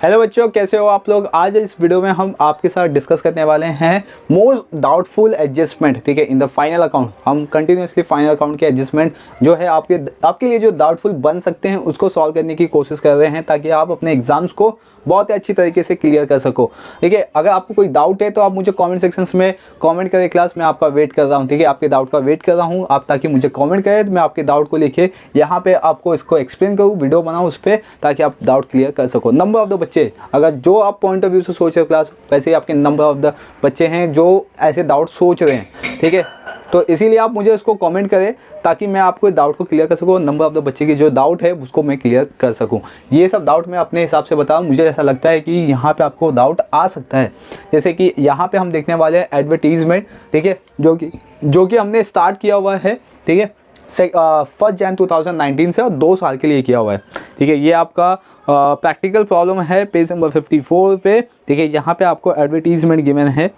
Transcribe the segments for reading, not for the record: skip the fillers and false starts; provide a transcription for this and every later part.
Hello बच्चों, कैसे हो आप लोग। आज इस वीडियो में हम आपके साथ डिस्कस करने वाले हैं मोस्ट डाउटफुल एडजस्टमेंट। ठीक है, इन द फाइनल अकाउंट हम कंटिन्यूसली फाइनल अकाउंट के एडजस्टमेंट जो है आपके लिए जो डाउटफुल बन सकते हैं उसको सॉल्व करने की कोशिश कर रहे हैं, ताकि आप अपने एग्जाम्स को बहुत ही अच्छी तरीके से क्लियर कर सको। ठीक है, अगर आपको कोई डाउट है तो आप मुझे कमेंट सेक्शंस में कमेंट करें। क्लास में आपका वेट कर रहा हूँ। ठीक है, आपके डाउट का वेट कर रहा हूँ आप, ताकि मुझे कमेंट करें, मैं आपके डाउट को लेके यहाँ पे आपको इसको एक्सप्लेन करूँ, वीडियो बनाऊँ उस पर, ताकि आप डाउट क्लियर कर सको। नंबर ऑफ द बच्चे, अगर जो आप पॉइंट ऑफ व्यू से सोच रहे हो क्लास, वैसे ही आपके नंबर ऑफ द बच्चे हैं जो ऐसे डाउट सोच रहे हैं। ठीक है, तो इसीलिए आप मुझे उसको कमेंट करें, ताकि मैं आपको डाउट को क्लियर कर सकूँ। नंबर ऑफ द बच्चे की जो डाउट है उसको मैं क्लियर कर सकूँ। ये सब डाउट मैं अपने हिसाब से बताऊँ, मुझे ऐसा लगता है कि यहाँ पे आपको डाउट आ सकता है। जैसे कि यहाँ पे हम देखने वाले हैं एडवर्टीजमेंट। ठीक है, जो कि हमने स्टार्ट किया हुआ है। ठीक है, 1 जनवरी 2019 से और 2 साल के लिए किया हुआ है। ठीक है, ये आपका प्रैक्टिकल प्रॉब्लम है पेज नंबर 54 पे। ठीक है, यहाँ पे आपको एडवर्टीजमेंट गिवन है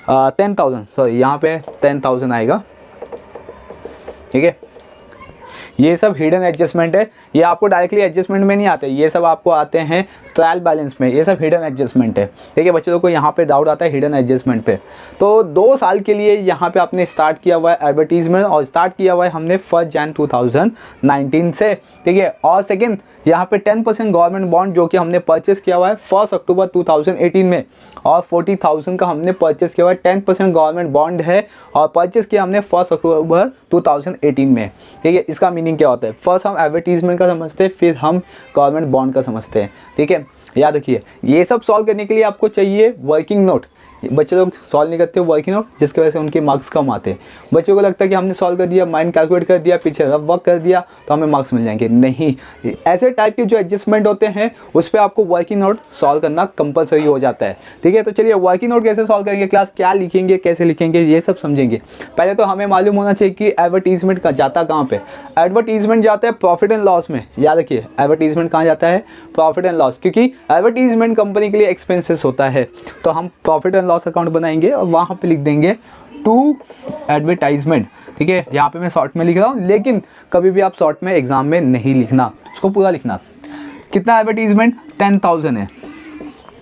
10,000, सॉरी यहाँ पे 10,000 आएगा। ठीक है, ये सब हिडन एडजस्टमेंट है, ये आपको डायरेक्टली एडजस्टमेंट में नहीं आते, ये सब आपको आते हैं ट्रायल बैलेंस में। ये सब हिडन एडजस्टमेंट है। ठीक है, बच्चों को यहाँ पे डाउट आता है हिडन एडजस्टमेंट पे। तो 2 साल के लिए यहाँ पे आपने स्टार्ट किया हुआ है एडवर्टीजमेंट, और स्टार्ट किया हुआ है हमने 1 जनवरी 2019 से। ठीक है, और सेकेंड यहाँ पे 10% गवर्नमेंट बॉन्ड जो कि हमने परचेस किया हुआ है 1 अक्टूबर 2018 में, और 40,000 का हमने परचेस किया हुआ है। 10% गवर्नमेंट बॉन्ड है और परचेस किया हमने 1 अक्टूबर 2018 में। ठीक है, इसका मीनिंग क्या होता है, फर्स्ट हम एडवर्टीजमेंट का समझते हैं, फिर हम गवर्नमेंट बॉन्ड का समझते हैं। ठीक है, याद रखिए ये सब सॉल्व करने के लिए आपको चाहिए वर्किंग नोट। बच्चे लोग सॉल्व नहीं करते वर्किंग नोट, जिसकी वजह से उनके मार्क्स कम आते हैं। बच्चों को लगता है कि हमने सॉल्व कर दिया, माइंड कैलकुलेट कर दिया, पीछे रफ वर्क कर दिया तो हमें मार्क्स मिल जाएंगे। नहीं, ऐसे टाइप के जो एडजस्टमेंट होते हैं उस पर आपको वर्किंग नोट सॉल्व करना कंपलसरी हो जाता है। ठीक है, तो चलिए वर्किंग नोट कैसे सॉल्व करेंगे क्लास, क्या लिखेंगे, कैसे लिखेंगे, ये सब समझेंगे। पहले तो हमें मालूम होना चाहिए कि एडवर्टीजमेंट का जाता कहाँ पे। एडवर्टीजमेंट जाता है प्रॉफिट एंड लॉस में। याद रखिए एडवर्टीजमेंट कहाँ जाता है, प्रॉफिट एंड लॉस, क्योंकि एडवर्टीजमेंट कंपनी के लिए एक्सपेंसेस होता है। तो हम प्रॉफिट एंड लॉस अकाउंट बनाएंगे और वहाँ पे लिख देंगे टू एडवर्टाइजमेंट। ठीक है, यहाँ पे मैं शॉर्ट में लिख रहा हूँ, लेकिन कभी भी आप शॉर्ट में एग्जाम में नहीं लिखना, उसको पूरा लिखना। कितना एडवर्टीजमेंट, 10,000 है।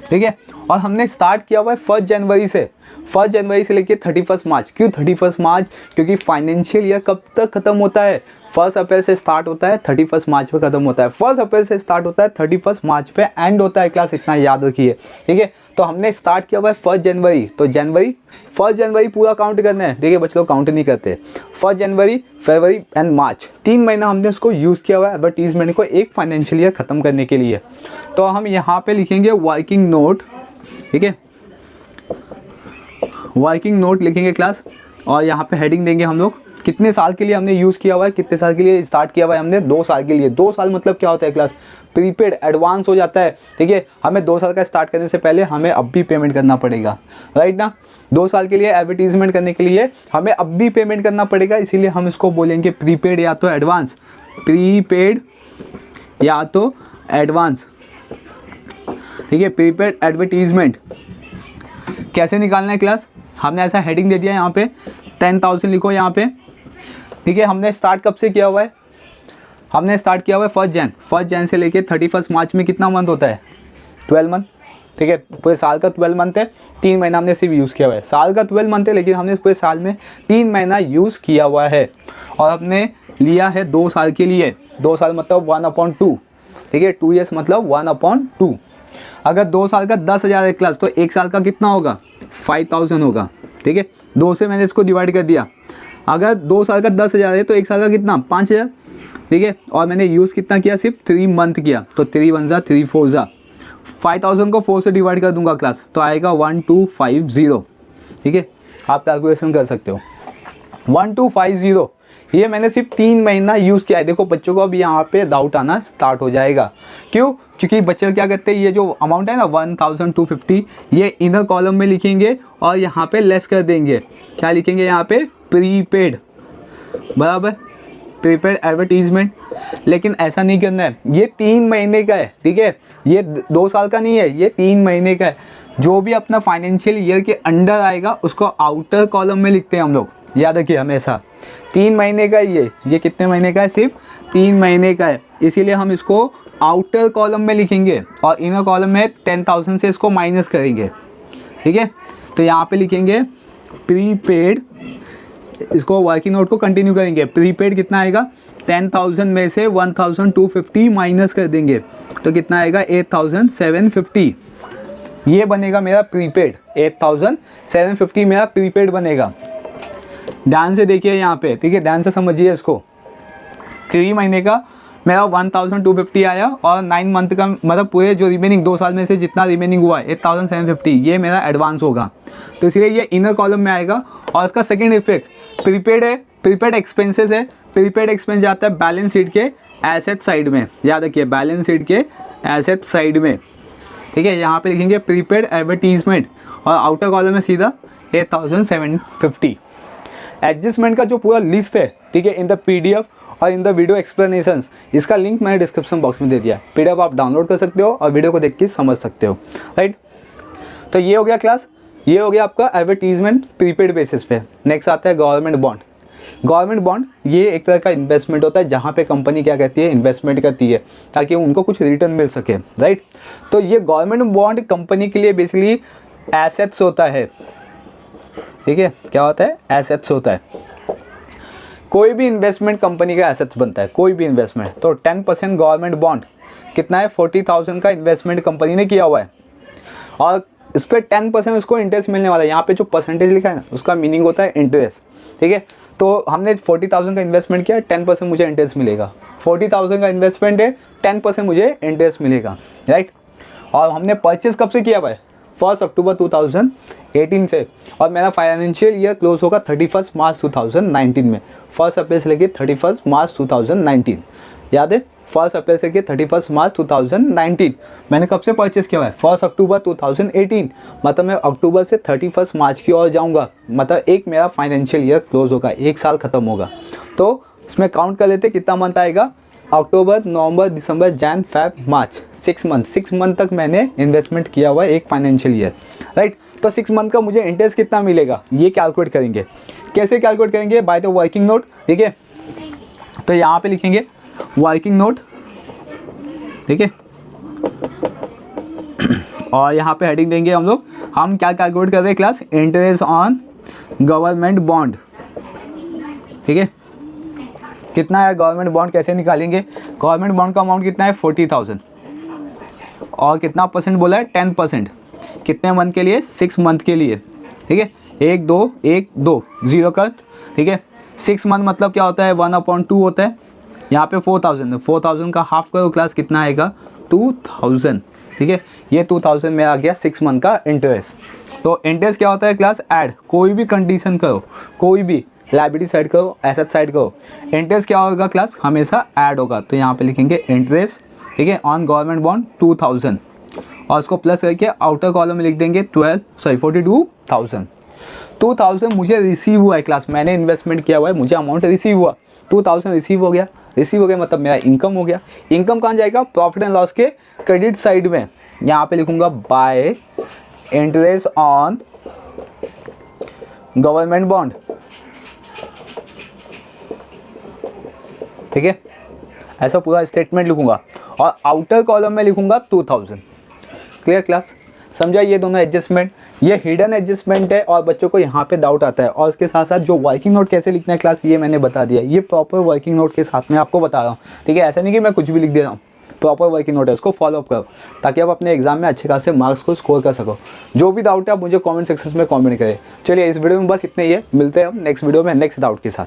ठीक है, और हमने स्टार्ट किया हुआ है 1 जनवरी से। 1 जनवरी से लेके 31 मार्च। क्यों 31 मार्च, क्योंकि फाइनेंशियल ईयर कब तक खत्म होता है, 1 अप्रैल से स्टार्ट होता है, 31 मार्च पे खत्म होता है। 1 अप्रैल से स्टार्ट होता है, 31 मार्च पे एंड होता है। क्लास इतना याद रखिए। ठीक है, तो हमने स्टार्ट किया हुआ है 1 जनवरी, तो 1 जनवरी पूरा काउंट करना है। ठीक है, बच्चे लोग काउंट नहीं करते। 1 जनवरी, फरवरी एंड मार्च, 3 महीना हमने उसको यूज़ किया हुआ है एडवर्टीजमेंट को एक फाइनेंशियल ईयर ख़त्म करने के लिए। तो हम यहाँ पे लिखेंगे वर्किंग नोट। ठीक है, वर्किंग नोट लिखेंगे क्लास, और यहाँ पे हेडिंग देंगे हम लोग कितने साल के लिए हमने यूज़ किया हुआ है, कितने साल के लिए स्टार्ट किया हुआ है हमने, 2 साल के लिए। 2 साल मतलब क्या होता है क्लास, प्रीपेड एडवांस हो जाता है। ठीक है, हमें 2 साल का स्टार्ट करने से पहले हमें अब भी पेमेंट करना पड़ेगा, राइट ना। 2 साल के लिए एडवर्टीजमेंट करने के लिए हमें अब भी पेमेंट करना पड़ेगा, इसीलिए हम इसको बोलेंगे प्रीपेड या तो एडवांस। प्रीपेड या तो एडवांस। ठीक है, प्रीपेड एडवर्टीजमेंट कैसे निकालना है क्लास, हमने ऐसा हेडिंग दे दिया, यहाँ पे 10,000 लिखो यहाँ पे। ठीक है, हमने स्टार्ट कब से किया हुआ है, हमने स्टार्ट किया हुआ है 1 जनवरी से लेके 31 मार्च में कितना मंथ होता है, 12 मंथ। ठीक है, पूरे साल का 12 मंथ है, 3 महीना हमने सिर्फ यूज़ किया हुआ है। साल का 12 मंथ है, लेकिन हमने पूरे साल में 3 महीना यूज़ किया हुआ है, और हमने लिया है 2 साल के लिए। 2 साल मतलब 1/2। ठीक है, 2 ईयर्स मतलब 1/2। अगर 2 साल का 10,000 है क्लास, तो 1 साल का कितना होगा, 5,000 होगा। ठीक है, 2 से मैंने इसको डिवाइड कर दिया। अगर 2 साल का 10,000 है तो 1 साल का कितना, 5,000। ठीक है, और मैंने यूज़ कितना किया, सिर्फ 3 मंथ किया, तो 3 1 3 4 5,000 को 4 से डिवाइड कर दूंगा क्लास, तो आएगा 1250। ठीक है, आप कैलकुलेशन कर सकते हो। 1250, ये मैंने सिर्फ 3 महीना यूज़ किया है। देखो बच्चों को अब यहाँ पे डाउट आना स्टार्ट हो जाएगा। क्यों, क्योंकि बच्चे क्या करते हैं, ये जो अमाउंट है ना 1250, ये इनर कॉलम में लिखेंगे और यहाँ पे लेस कर देंगे। क्या लिखेंगे यहाँ पे, प्रीपेड, बराबर, प्रीपेड एडवर्टीजमेंट। लेकिन ऐसा नहीं करना है, ये 3 महीने का है। ठीक है, ये 2 साल का नहीं है, ये 3 महीने का है। जो भी अपना फाइनेंशियल ईयर के अंडर आएगा उसको आउटर कॉलम में लिखते हैं हम लोग, याद रखिए हमेशा। 3 महीने का ये कितने महीने का है, सिर्फ 3 महीने का है, इसीलिए हम इसको आउटर कॉलम में लिखेंगे और इनर कॉलम में 10,000 से इसको माइनस करेंगे, ठीक है। तो यहाँ पे लिखेंगे प्रीपेड, इसको वर्किंग नोट को कंटिन्यू करेंगे। प्रीपेड कितना आएगा, 10,000 में से 1,250 माइनस कर देंगे तो कितना आएगा 8,750। ये बनेगा मेरा प्रीपेड, 8,750 मेरा प्रीपेड बनेगा। ध्यान से देखिए यहाँ पे, ठीक है, ध्यान से समझिए इसको। 3 महीने का मेरा 1,250 आया और 9 मंथ का मतलब पूरे जो रिमेनिंग 2 साल में से जितना रिमेनिंग हुआ है 8,750, ये मेरा एडवांस होगा। तो इसलिए ये इनर कॉलम में आएगा। और इसका सेकंड इफेक्ट प्रीपेड है, प्रीपेड एक्सपेंसेस है। प्रीपेड एक्सपेंस जाता है बैलेंस शीट के एसेट साइड में, याद रखिए बैलेंस शीट के एसेट साइड में, ठीक है। यहाँ पे लिखेंगे प्रीपेड एडवर्टीजमेंट और आउटर कॉलम में सीधा 8,750। एडजस्टमेंट का जो पूरा लिस्ट है, ठीक है, इन द PDF और इन द वीडियो एक्सप्लेनेशंस, इसका लिंक मैंने डिस्क्रिप्शन बॉक्स में दे दिया है। PDF आप डाउनलोड कर सकते हो और वीडियो को देख के समझ सकते हो, राइट। तो ये हो गया क्लास, ये हो गया आपका एडवर्टीजमेंट प्रीपेड बेसिस पे। नेक्स्ट आता है गवर्नमेंट बॉन्ड। गवर्नमेंट बॉन्ड ये एक तरह का इन्वेस्टमेंट होता है जहाँ पे कंपनी क्या कहती है, इन्वेस्टमेंट करती है ताकि उनको कुछ रिटर्न मिल सके, राइट। तो ये गवर्नमेंट बॉन्ड कंपनी के लिए बेसिकली एसेट्स होता है, ठीक है। क्या होता है, एसेट्स होता है। कोई भी इन्वेस्टमेंट कंपनी का एसेट्स बनता है, कोई भी इन्वेस्टमेंट। तो 10% गवर्नमेंट बॉन्ड कितना है, 40,000 का इन्वेस्टमेंट कंपनी ने किया हुआ है और इस पर 10% उसको इंटरेस्ट मिलने वाला है। यहाँ पे जो परसेंटेज लिखा है ना, उसका मीनिंग होता है इंटरेस्ट, ठीक है। तो हमने 40,000 का इन्वेस्टमेंट किया, 10% मुझे इंटरेस्ट मिलेगा। 40,000 का इन्वेस्टमेंट है, 10% मुझे इंटरेस्ट मिलेगा, राइट। और हमने परचेज कब से किया हुआ है, 1 अक्टूबर 2018 से। और मेरा फाइनेंशियल ईयर क्लोज होगा 31 मार्च 2019 में। 1 अप्रैल से लेकर 31 मार्च 2019, याद है, 1 अप्रैल से लेकर 31 मार्च 2019 मैंने कब से परचेस किया हुआ है, 1 अक्टूबर 2018। मतलब मैं अक्टूबर से 31 मार्च की ओर जाऊंगा, मतलब एक मेरा फाइनेंशियल ईयर क्लोज होगा, एक साल खत्म होगा। तो इसमें काउंट कर लेते कितना मंथ आएगा, अक्टूबर, नवंबर, दिसंबर, जैन, फेब, मार्च, 6 मंथ तक मैंने इन्वेस्टमेंट किया हुआ है एक फाइनेंशियल ईयर, राइट। तो 6 मंथ का मुझे इंटरेस्ट कितना मिलेगा ये कैलकुलेट करेंगे। कैसे कैलकुलेट करेंगे, बाय द वर्किंग नोट, ठीक है। तो यहाँ पे लिखेंगे वर्किंग नोट, ठीक है। और यहाँ पे हेडिंग देंगे हम लोग, हम क्या कैलकुलेट कर रहे हैं class, interest on government bond, ठीक है। कितना है गवर्नमेंट बॉन्ड, कैसे निकालेंगे, गवर्नमेंट बॉन्ड का अमाउंट कितना है 40,000 और कितना परसेंट बोला है 10%। कितने मंथ के लिए, 6 मंथ के लिए, ठीक है। 1 2 1 2 0 कट, ठीक है। 6 मंथ मतलब क्या होता है, 1/2 होता है। यहाँ पे 4,000 है, 4,000 का हाफ करो क्लास, कितना आएगा 2,000, ठीक है। ये 2,000 में आ गया 6 मंथ का इंटरेस्ट। तो इंटरेस्ट क्या होता है क्लास, ऐड, कोई भी कंडीशन करो, कोई भी लायबिलिटी साइड करो, एसेट साइड करो, इंटरेस्ट क्या होगा क्लास, हमेशा ऐड होगा। तो यहाँ पे लिखेंगे इंटरेस्ट, ठीक है, ऑन गवर्नमेंट बॉन्ड 2,000 और उसको प्लस करके आउटर कॉलम में लिख देंगे 42,000। 2,000 मुझे रिसीव हुआ है क्लास, मैंने इन्वेस्टमेंट किया हुआ है, मुझे अमाउंट रिसीव हुआ, 2,000 रिसीव हो गया। रिसीव हो गया मतलब मेरा इनकम हो गया। इनकम कहाँ जाएगा, प्रॉफिट एंड लॉस के क्रेडिट साइड में। यहाँ पे लिखूंगा bye interest on government bond, ठीक है। ऐसा पूरा स्टेटमेंट लिखूंगा और आउटर कॉलम में लिखूंगा 2,000। क्लियर क्लास, समझा ये दोनों एडजस्टमेंट, ये हिडन एडजस्टमेंट है और बच्चों को यहाँ पे डाउट आता है। और उसके साथ साथ जो वर्किंग नोट कैसे लिखना है क्लास, ये मैंने बता दिया, ये प्रॉपर वर्किंग नोट के साथ में आपको बता रहा हूँ, ठीक है। ऐसा नहीं कि मैं कुछ भी लिख दे रहा हूँ, प्रॉपर वर्किंग नोट है, उसको फॉलोअप करो ताकि आप अपने एग्जाम में अच्छे खासे मार्क्स को स्कोर कर सको। जो भी डाउट है आप मुझे कमेंट सेक्शन में कमेंट करें। चलिए इस वीडियो में बस इतना ही है, मिलते हैं हम नेक्स्ट वीडियो में नेक्स्ट डाउट के साथ।